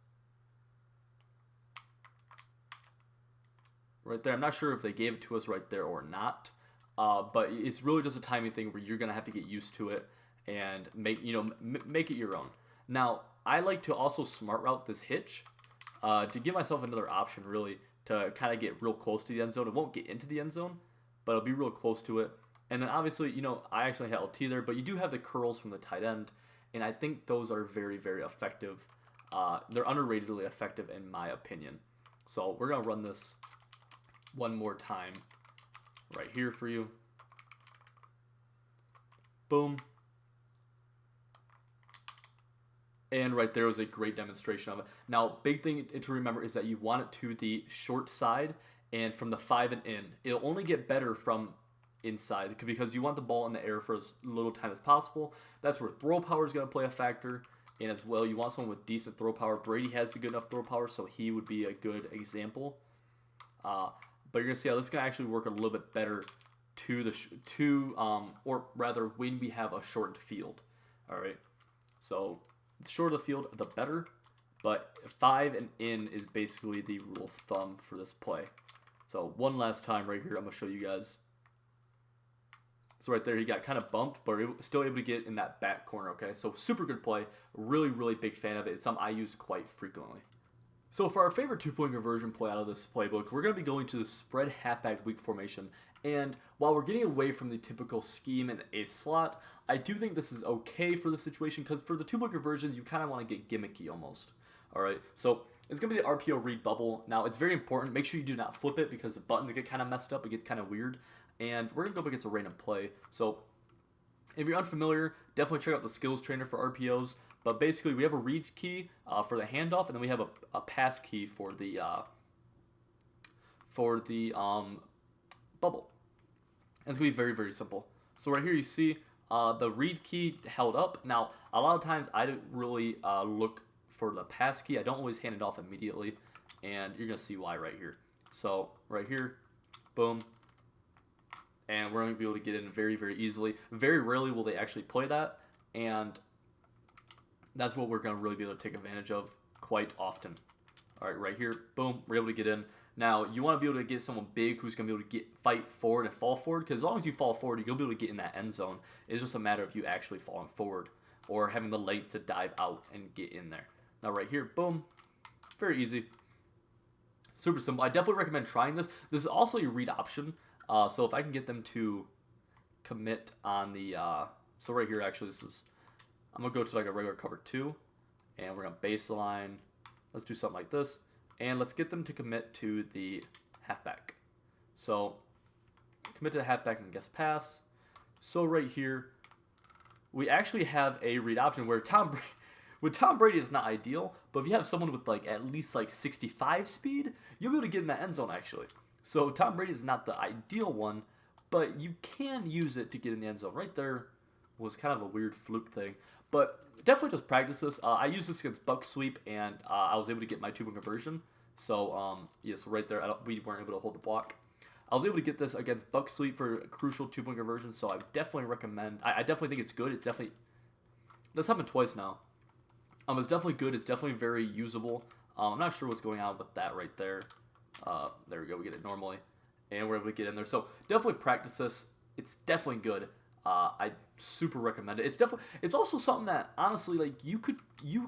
Right there. I'm not sure if they gave it to us right there or not. But it's really just a timing thing where you're going to have to get used to it and make it your own. Now, I like to also smart route this hitch to give myself another option, really, to kind of get real close to the end zone. It won't get into the end zone, but it'll be real close to it. And then obviously, I actually had LT there, but you do have the curls from the tight end, and I think those are very, very effective. They're underratedly effective in my opinion. So we're going to run this one more time right here for you. Boom. And right there was a great demonstration of it. Now, big thing to remember is that you want it to the short side and from the 5 and in. It'll only get better from inside because you want the ball in the air for as little time as possible. That's where throw power is going to play a factor. And as well, you want someone with decent throw power. Brady has the good enough throw power, so he would be a good example. But you're going to see how this can actually work a little bit better or rather when we have a shortened field. All right. So the shorter the field, the better. But 5 and in is basically the rule of thumb for this play. So one last time right here, I'm going to show you guys. So right there, he got kind of bumped, but still able to get in that back corner, okay? So super good play. Really, really big fan of it. It's something I use quite frequently. So for our favorite two-point conversion play out of this playbook, we're going to be going to the spread halfback weak formation. And while we're getting away from the typical scheme and a slot, I do think this is okay for the situation because for the two-point conversion, you kind of want to get gimmicky almost. All right, so it's going to be the RPO read bubble. Now, it's very important. Make sure you do not flip it because the buttons get kind of messed up. It gets kind of weird. And we're going to go up against a random play. So if you're unfamiliar, definitely check out the skills trainer for RPOs. But basically, we have a read key for the handoff, and then we have a pass key for the bubble. And it's going to be very, very simple. So right here you see the read key held up. Now, a lot of times I don't really look for the pass key. I don't always hand it off immediately. And you're going to see why right here. So right here, boom. And we're going to be able to get in very, very easily. Very rarely will they actually play that. And that's what we're going to really be able to take advantage of quite often. All right, right here, boom, we're able to get in. Now, you want to be able to get someone big who's going to be able to fight forward and fall forward. Because as long as you fall forward, you'll be able to get in that end zone. It's just a matter of you actually falling forward or having the leg to dive out and get in there. Now, right here, boom, very easy. Super simple. I definitely recommend trying this. This is also your read option. So if I can get them to commit on the, so right here actually I'm going to go to like a regular cover 2, and we're going to baseline, let's do something like this, and let's get them to commit to the halfback. So commit to the halfback and guess pass. So right here, we actually have a read option where with Tom Brady it's not ideal, but if you have someone with like at least like 65 speed, you'll be able to get in that end zone actually. So Tom Brady is not the ideal one, but you can use it to get in the end zone. Right there was kind of a weird fluke thing. But definitely just practice this. I used this against Buck Sweep, and I was able to get my two-point conversion. So, yeah, so right there, we weren't able to hold the block. I was able to get this against Buck Sweep for a crucial two-point conversion, so I definitely recommend. I definitely think it's good. It's definitely, that's happened twice now. It's definitely good. It's definitely very usable. I'm not sure what's going on with that right there. There we go. We get it normally, and we're able to get in there. So definitely practice this. It's definitely good. I super recommend it. It's also something that honestly, like you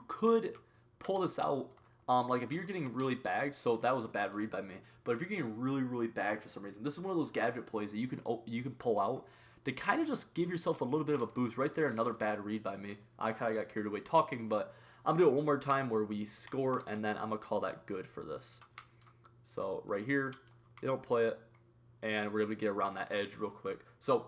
could pull this out. Like if you're getting really bagged, so that was a bad read by me. But if you're getting really, really bagged for some reason, this is one of those gadget plays that you can pull out to kind of just give yourself a little bit of a boost. Right there, another bad read by me. I kind of got carried away talking, but I'm gonna do it one more time where we score, and then I'm gonna call that good for this. So right here, they don't play it, and we're able to get around that edge real quick. So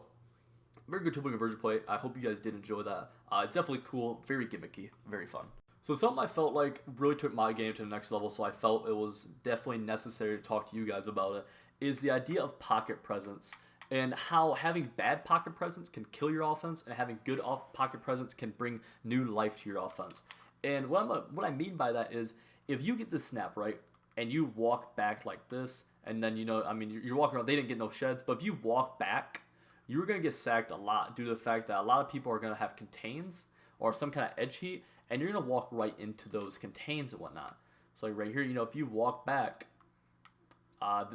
very good two-point conversion play. I hope you guys did enjoy that. It's definitely cool, very gimmicky, very fun. So something I felt like really took my game to the next level, so I felt it was definitely necessary to talk to you guys about it, is the idea of pocket presence and how having bad pocket presence can kill your offense and having good pocket presence can bring new life to your offense. And what I mean by that is if you get the snap, right, and you walk back like this, and then, you're walking around, they didn't get no sheds, but if you walk back, you're going to get sacked a lot due to the fact that a lot of people are going to have contains or some kind of edge heat, and you're going to walk right into those contains and whatnot. So like right here, if you walk back,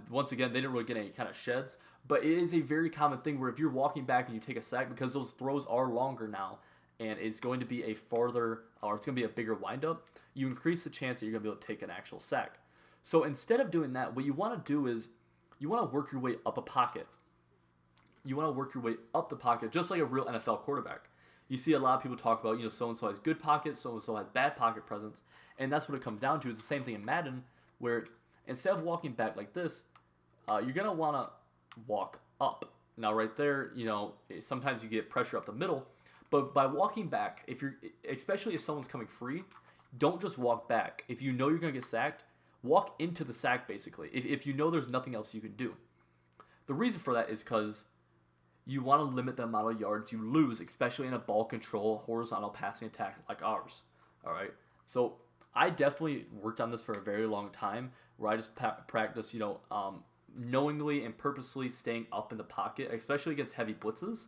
once again, they didn't really get any kind of sheds, but it is a very common thing where if you're walking back and you take a sack, because those throws are longer now, and it's going to be it's going to be a bigger windup, you increase the chance that you're going to be able to take an actual sack. So instead of doing that, what you want to do is you want to work your way up a pocket. You want to work your way up the pocket, just like a real NFL quarterback. You see a lot of people talk about, so-and-so has good pocket, so-and-so has bad pocket presence, and that's what it comes down to. It's the same thing in Madden, where instead of walking back like this, you're going to want to walk up. Now right there, sometimes you get pressure up the middle, but by walking back, especially if someone's coming free, don't just walk back. If you know you're going to get sacked, walk into the sack, basically, if you know there's nothing else you can do. The reason for that is because you want to limit the amount of yards you lose, especially in a ball control, horizontal passing attack like ours. All right? So I definitely worked on this for a very long time, where I just practice, knowingly and purposely staying up in the pocket, especially against heavy blitzes.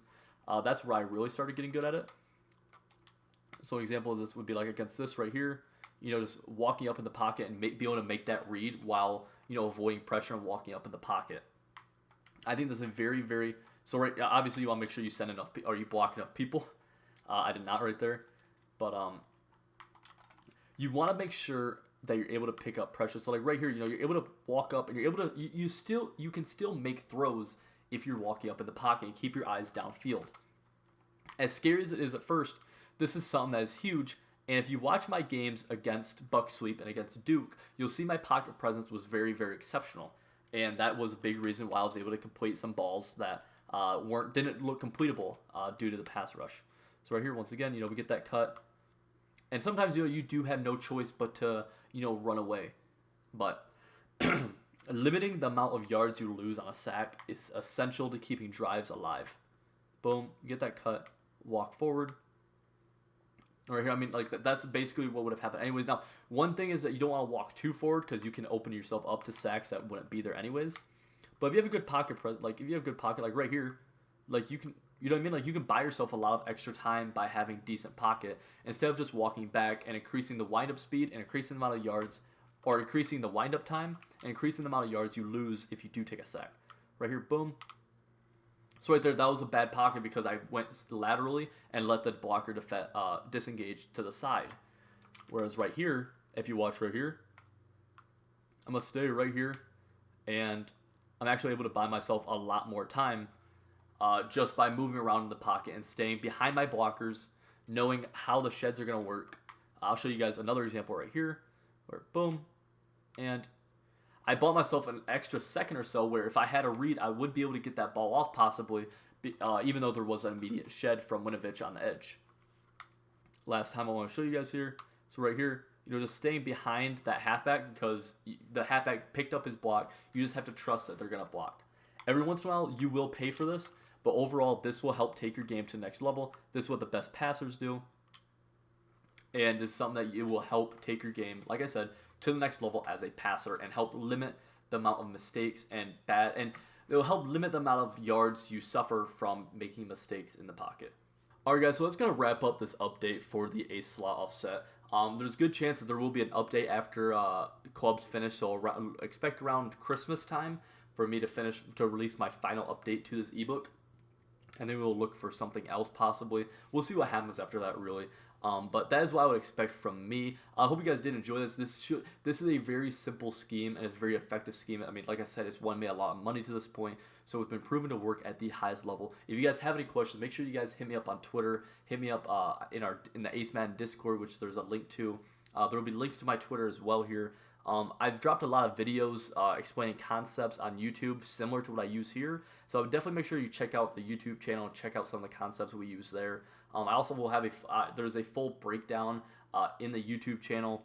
That's where I really started getting good at it. So an example of this would be like against this right here. Just walking up in the pocket and be able to make that read while avoiding pressure and walking up in the pocket. I think that's a very, very, so right, obviously you want to make sure you send enough, or you block enough people. I did not right there, but you want to make sure that you're able to pick up pressure. So like right here, you're able to walk up, and you're able to, you can still make throws if you're walking up in the pocket and keep your eyes downfield. As scary as it is at first, this is something that is huge. And if you watch my games against Buck Sweep and against Duke, you'll see my pocket presence was very, very exceptional. And that was a big reason why I was able to complete some balls that didn't look completable due to the pass rush. So right here, once again, we get that cut. And sometimes, you do have no choice but to, run away. But limiting the amount of yards you lose on a sack is essential to keeping drives alive. Boom, you get that cut, walk forward. Right here, that's basically what would have happened anyways. Now, one thing is that you don't want to walk too forward because you can open yourself up to sacks that wouldn't be there anyways. But if you have a good pocket, like right here, like you can, Like you can buy yourself a lot of extra time by having decent pocket instead of just walking back and increasing the windup speed and increasing the amount of yards, or increasing the windup time and increasing the amount of yards you lose if you do take a sack. Right here, boom. So right there, that was a bad pocket because I went laterally and let the blocker disengage to the side. Whereas right here, if you watch right here, I'm going to stay right here, and I'm actually able to buy myself a lot more time just by moving around in the pocket and staying behind my blockers, knowing how the sheds are going to work. I'll show you guys another example right here, where boom, and I bought myself an extra second or so where if I had a read, I would be able to get that ball off possibly, even though there was an immediate shed from Winovich on the edge. Last time I want to show you guys here. So right here, just staying behind that halfback because the halfback picked up his block. You just have to trust that they're going to block. Every once in a while, you will pay for this, but overall, this will help take your game to the next level. This is what the best passers do. And it's something that it will help take your game, like I said, to the next level as a passer and help limit the amount of mistakes and it will help limit the amount of yards you suffer from making mistakes in the pocket. Alright guys, so that's going to wrap up this update for the ace slot offset. There's a good chance that there will be an update after clubs finish, so expect around Christmas time for me to release my final update to this ebook. And then we'll look for something else possibly. We'll see what happens after that really. But that is what I would expect from me. I hope you guys did enjoy this. This is a very simple scheme, and it's a very effective scheme. Like I said, it's made a lot of money to this point, so it's been proven to work at the highest level. If you guys have any questions, make sure you guys hit me up on Twitter. Hit me up in the Ace Madden Discord, which there's a link to. There will be links to my Twitter as well here. I've dropped a lot of videos explaining concepts on YouTube similar to what I use here. So definitely make sure you check out the YouTube channel and check out some of the concepts we use there. I also will have there's a full breakdown in the YouTube channel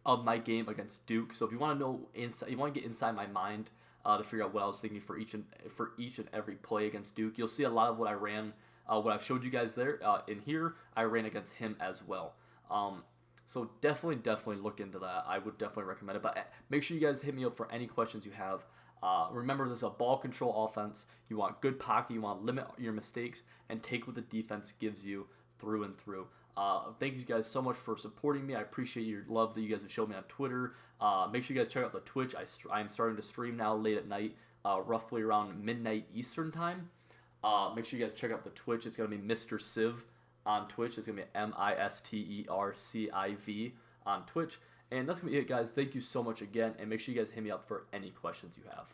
of my game against Duke. So if you want to know you want to get inside my mind to figure out what I was thinking for each and every play against Duke, you'll see a lot of what I ran, what I've showed you guys there in here. I ran against him as well. So definitely look into that. I would definitely recommend it. But make sure you guys hit me up for any questions you have. Remember, this is a ball control offense. You want good pocket. You want to limit your mistakes and take what the defense gives you through and through. Thank you guys so much for supporting me. I appreciate your love that you guys have shown me on Twitter. Make sure you guys check out the Twitch. I'm starting to stream now late at night, roughly around midnight Eastern time. Make sure you guys check out the Twitch. It's going to be Mr. Civ on Twitch. It's going to be MisterCiv on Twitch. And that's going to be it, guys. Thank you so much again. And make sure you guys hit me up for any questions you have.